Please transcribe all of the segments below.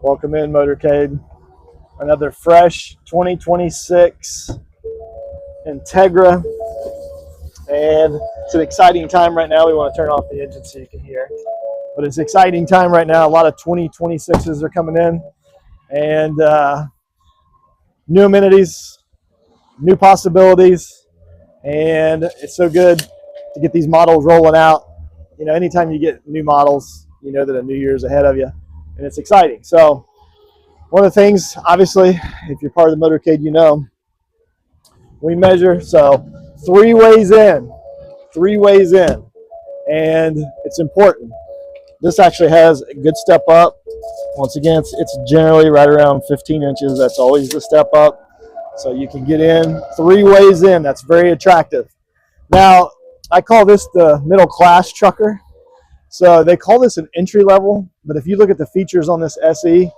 Welcome in, motorcade. Another fresh 2026 Integra. And it's an exciting time right now. We want to turn off the engine so you can hear. But it's an exciting time right now. A lot of 2026s are coming in. And new amenities, new possibilities. And it's so good to get these models rolling out. You know, anytime you get new models, you know that a new year's ahead of you. And it's exciting. So one of the things, obviously, if you're part of the motorcade, you know, we measure. So three ways in, and it's important. This actually has a good step up. Once again, it's generally right around 15 inches. That's always the step up. So you can get in 3 ways in. That's very attractive. Now, I call this the middle class trucker. So they call this an entry level, but if you look at the features on this SE,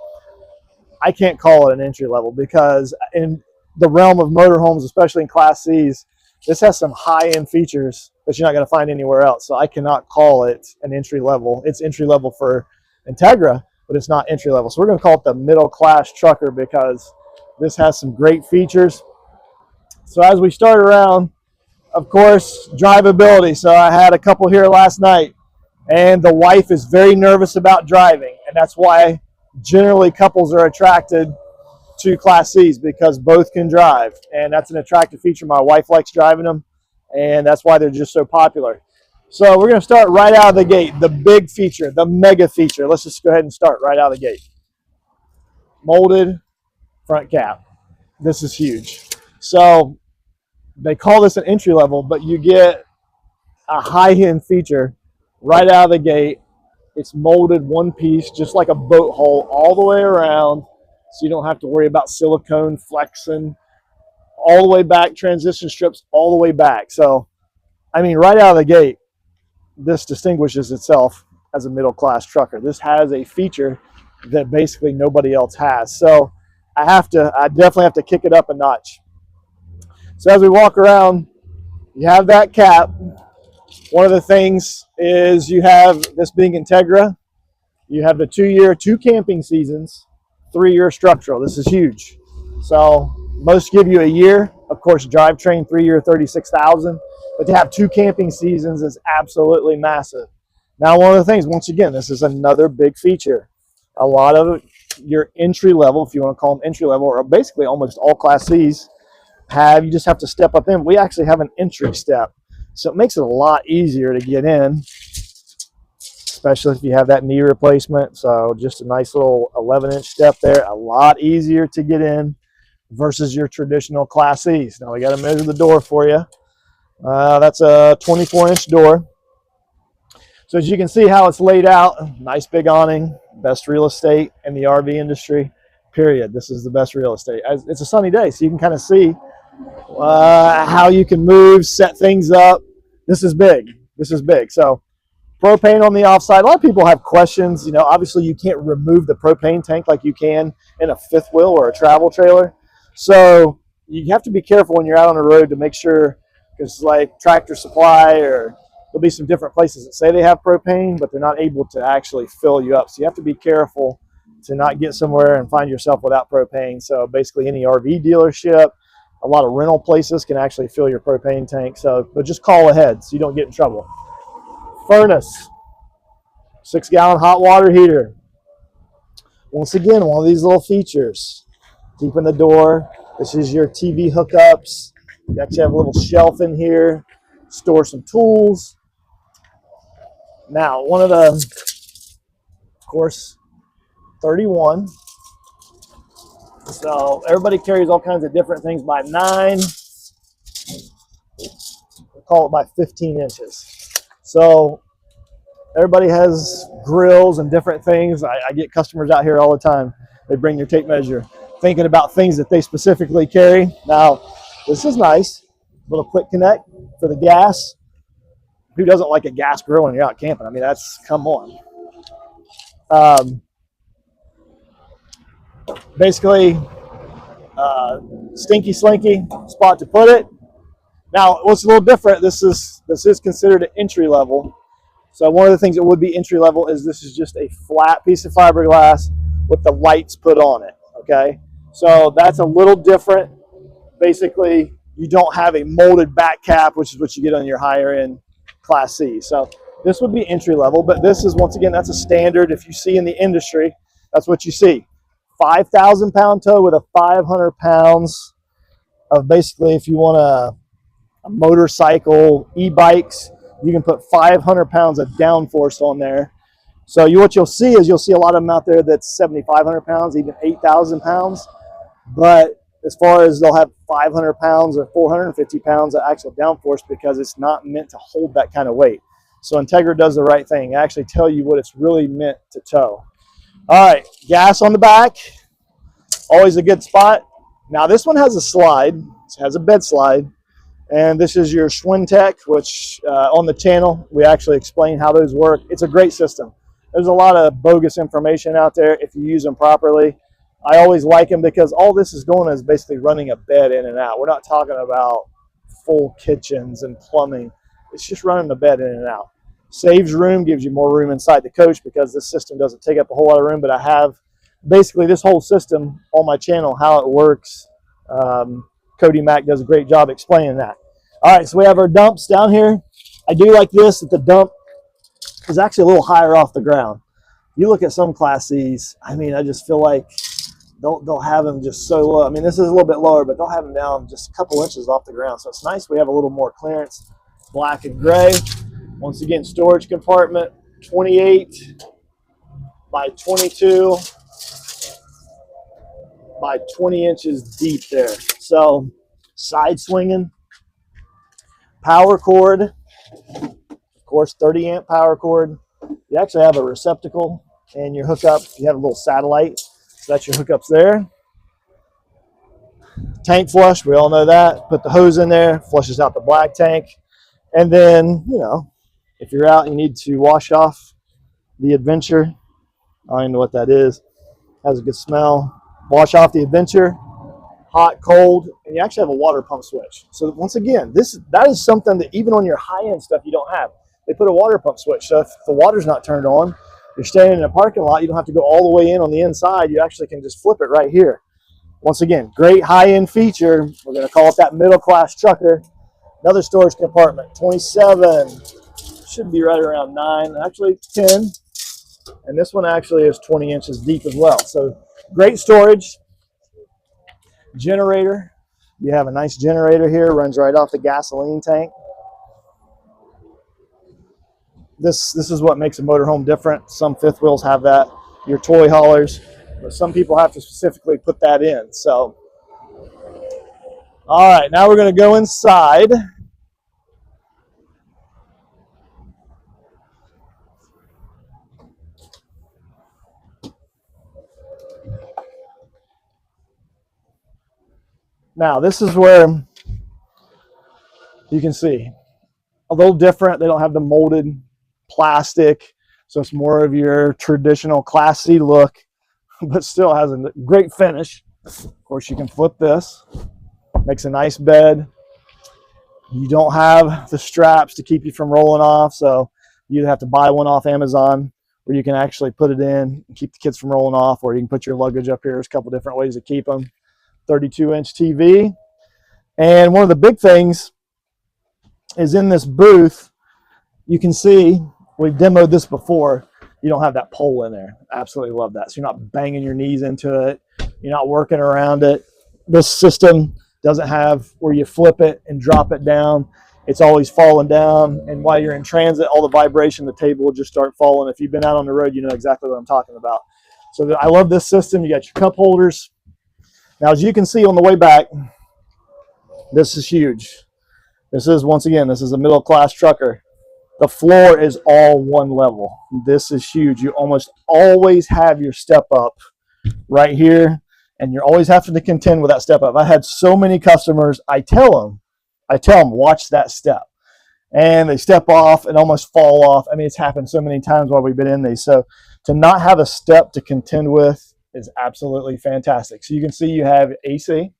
I can't call it an entry level because in the realm of motorhomes, especially in Class C's, this has some high-end features that you're not going to find anywhere else. So I cannot call it an entry level. It's entry level for Integra, but it's not entry level. So we're going to call it the middle class trucker because this has some great features. So as we start around, of course, drivability. So I had a couple here last night. And the wife is very nervous about driving, and that's why generally couples are attracted to Class C's because both can drive, and that's an attractive feature. My wife likes driving them, and that's why they're just so popular. So we're going to start right out of the gate, the big feature, the mega feature. Let's just go ahead and start right out of the gate. Molded front cap. This is huge. So they call this an entry level, but you get a high-end feature right out of the gate. It's molded one piece, just like a boat hull, all the way around, so you don't have to worry about silicone flexing all the way back, transition strips all the way back. So, I mean, right out of the gate, this distinguishes itself as a middle-class trucker. This has a feature that basically nobody else has. So, I definitely have to kick it up a notch. So, as we walk around, you have that cap. One of the things is you have this being Integra. You have the 2 camping seasons, 3-year structural. This is huge. So most give you a year. Of course, drivetrain 3-year, 36,000. But to have 2 camping seasons is absolutely massive. Now, one of the things, once again, this is another big feature. A lot of your entry level, if you want to call them entry level, or basically almost all Class C's, you just have to step up in. We actually have an entry step. So it makes it a lot easier to get in, especially if you have that knee replacement. So just a nice little 11-inch step there, a lot easier to get in versus your traditional Class C's. Now we got to measure the door for you. That's a 24-inch door. So as you can see how it's laid out, nice big awning, best real estate in the RV industry, period. This is the best real estate. It's a sunny day, so you can kind of see how you can move, set things up. This is big. So propane on the offside. A lot of people have questions. You know, obviously you can't remove the propane tank like you can in a fifth wheel or a travel trailer. So you have to be careful when you're out on the road to make sure, because like Tractor Supply, or there'll be some different places that say they have propane, but they're not able to actually fill you up. So you have to be careful to not get somewhere and find yourself without propane. So basically any RV dealership, a lot of rental places can actually fill your propane tank. So, but just call ahead so you don't get in trouble. Furnace, 6-gallon hot water heater. Once again, one of these little features. Deep in the door. This is your TV hookups. You actually have a little shelf in here. Store some tools. Now, one of the, of course, 31. So everybody carries all kinds of different things by 9. We'll call it by 15 inches. So everybody has grills and different things. I get customers out here all the time. They bring their tape measure, thinking about things that they specifically carry. Now, this is nice. Little quick connect for the gas. Who doesn't like a gas grill when you're out camping? I mean, come on. Basically, stinky slinky spot to put it. Now, what's a little different, this is considered an entry level. So one of the things that would be entry level is this is just a flat piece of fiberglass with the lights put on it, okay? So that's a little different. Basically, you don't have a molded back cap, which is what you get on your higher end Class C. So this would be entry level, but this is, once again, that's a standard. If you see in the industry, that's what you see. 5,000 pound tow with a 500 pounds of, basically, if you want a motorcycle, e-bikes, you can put 500 pounds of downforce on there. So what you'll see is you'll see a lot of them out there that's 7,500 pounds, even 8,000 pounds. But as far as they'll have 500 pounds or 450 pounds of actual downforce, because it's not meant to hold that kind of weight. So Integra does the right thing. They actually tell you what it's really meant to tow. All right, gas on the back, always a good spot. Now this one has a slide, it has a bed slide, and this is your Schwintech, which on the channel we actually explain how those work. It's a great system. There's a lot of bogus information out there if you use them properly. I always like them because all this is doing is basically running a bed in and out. We're not talking about full kitchens and plumbing. It's just running the bed in and out. Saves room, gives you more room inside the coach because this system doesn't take up a whole lot of room, but I have basically this whole system on my channel, how it works. Cody Mack does a great job explaining that. All right, so we have our dumps down here. I do like this, that the dump is actually a little higher off the ground. You look at some Class Cs, I mean, I just feel like they'll have them just so low. I mean, this is a little bit lower, but they'll have them down just a couple inches off the ground. So it's nice we have a little more clearance. Black and gray. Once again, storage compartment, 28 by 22 by 20 inches deep there. So side swinging, power cord, of course, 30 amp power cord. You actually have a receptacle and your hookup. You have a little satellite, so that's your hookups there. Tank flush, we all know that. Put the hose in there, flushes out the black tank. And then, you know, if you're out and you need to wash off the Adventure, I don't even know what that is. Has a good smell. Wash off the Adventure, hot, cold, and you actually have a water pump switch. So once again, that is something that even on your high-end stuff you don't have. They put a water pump switch. So if the water's not turned on, you're staying in a parking lot, you don't have to go all the way in on the inside. You actually can just flip it right here. Once again, great high-end feature. We're going to call it that middle-class trucker. Another storage compartment, 27. Should be right around 9, actually 10. And this one actually is 20 inches deep as well. So great storage. Generator. You have a nice generator here. Runs right off the gasoline tank. This is what makes a motorhome different. Some fifth wheels have that. Your toy haulers. But some people have to specifically put that in. So, all right. Now we're going to go inside. Now, this is where you can see a little different. They don't have the molded plastic, so it's more of your traditional Class C look, but still has a great finish. Of course, you can flip this. Makes a nice bed. You don't have the straps to keep you from rolling off, so you have to buy one off Amazon where you can actually put it in and keep the kids from rolling off, or you can put your luggage up here. There's a couple different ways to keep them. 32-inch TV. And one of the big things is in this booth, you can see, we've demoed this before, you don't have that pole in there. Absolutely love that. So you're not banging your knees into it. You're not working around it. This system doesn't have where you flip it and drop it down. It's always falling down. And while you're in transit, all the vibration, the table will just start falling. If you've been out on the road, you know exactly what I'm talking about. So I love this system. You got your cup holders. Now, as you can see on the way back, this is huge. This is, once again, this is a middle-class trucker. The floor is all one level. This is huge. You almost always have your step up right here, and you're always having to contend with that step up. I had so many customers, I tell them, watch that step. And they step off and almost fall off. I mean, it's happened so many times while we've been in these. So to not have a step to contend with is absolutely fantastic. So you can see you have AC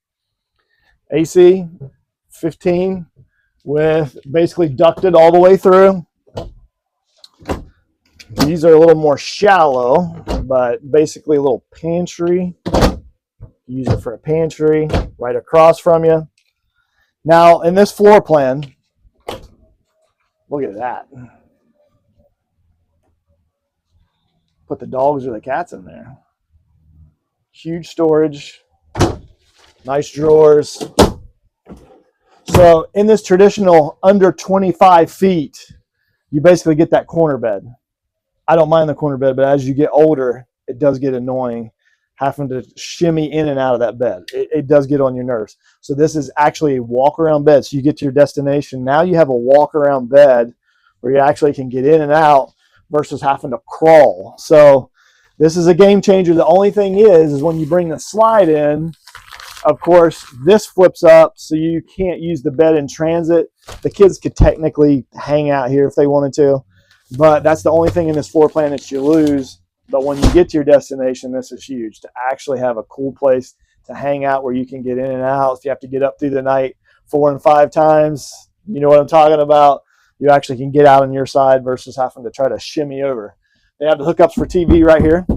15 with basically ducted all the way through. These are a little more shallow. but basically a little pantry. Use it for a pantry right across from you. Now, in this floor plan, look at that. Put the dogs or the cats in there. Huge storage, nice drawers. So in this traditional under 25 feet, you basically get that corner bed. I don't mind the corner bed, but as you get older, it does get annoying having to shimmy in and out of that bed. It does get on your nerves. So this is actually a walk-around bed. So you get to your destination. Now you have a walk-around bed where you actually can get in and out versus having to crawl. So this is a game changer. The only thing is when you bring the slide in, of course, this flips up so you can't use the bed in transit. The kids could technically hang out here if they wanted to, but that's the only thing in this floor plan that you lose. But when you get to your destination, this is huge, to actually have a cool place to hang out where you can get in and out. If you have to get up through the night 4 and 5 times, you know what I'm talking about. You actually can get out on your side versus having to try to shimmy over. They have the hookups for TV right here.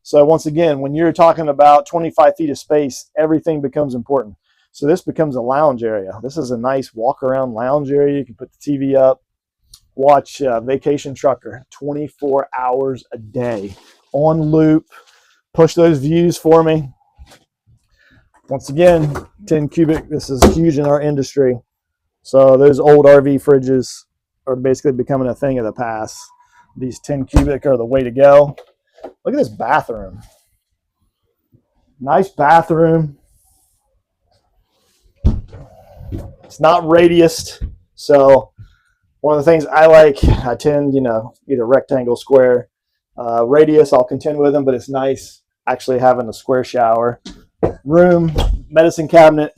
So once again, when you're talking about 25 feet of space, everything becomes important. So this becomes a lounge area. This is a nice walk-around lounge area. You can put the TV up, watch Vacation Trucker 24 hours a day on loop. Push those views for me. Once again, 10 cubic. This is huge in our industry. So those old RV fridges are basically becoming a thing of the past. These 10 cubic are the way to go. Look at this bathroom. Nice bathroom. It's not radiused. So one of the things I like, I tend, either rectangle, square, radius, I'll contend with them, but it's nice actually having a square shower. Room, medicine cabinet.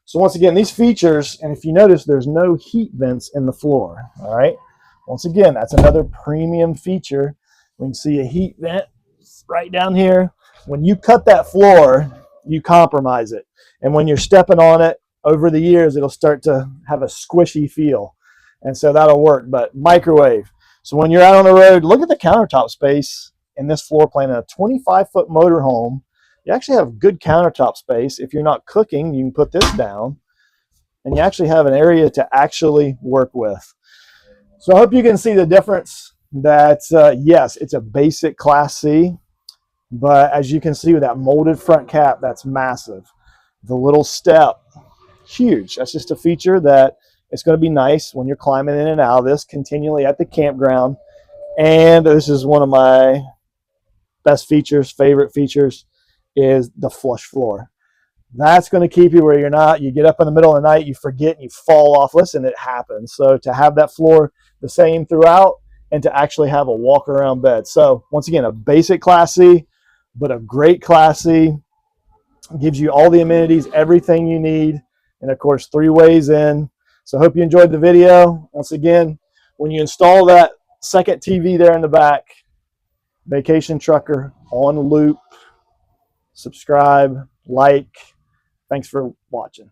So once again, these features, and if you notice, there's no heat vents in the floor, all right? Once again, that's another premium feature. We can see a heat vent right down here. When you cut that floor, you compromise it. And when you're stepping on it, over the years, it'll start to have a squishy feel. And so that'll work, but microwave. So when you're out on the road, look at the countertop space in this floor plan. In a 25-foot motorhome, you actually have good countertop space. If you're not cooking, you can put this down, and you actually have an area to actually work with. So I hope you can see the difference that, yes, it's a basic Class C, but as you can see with that molded front cap, that's massive. The little step, huge. That's just a feature that it's going to be nice when you're climbing in and out of this continually at the campground. And this is one of my best features, favorite features, is the flush floor. That's going to keep you where you're not. You get up in the middle of the night, you forget, and you fall off. Listen, it happens. So to have that floor the same throughout and to actually have a walk-around bed. So once again, a basic Class C, but a great Class C. Gives you all the amenities, everything you need, and of course 3 ways in. So I hope you enjoyed the video. Once again, when you install that second TV there in the back, Vacation Trucker on loop. Subscribe, like. Thanks for watching.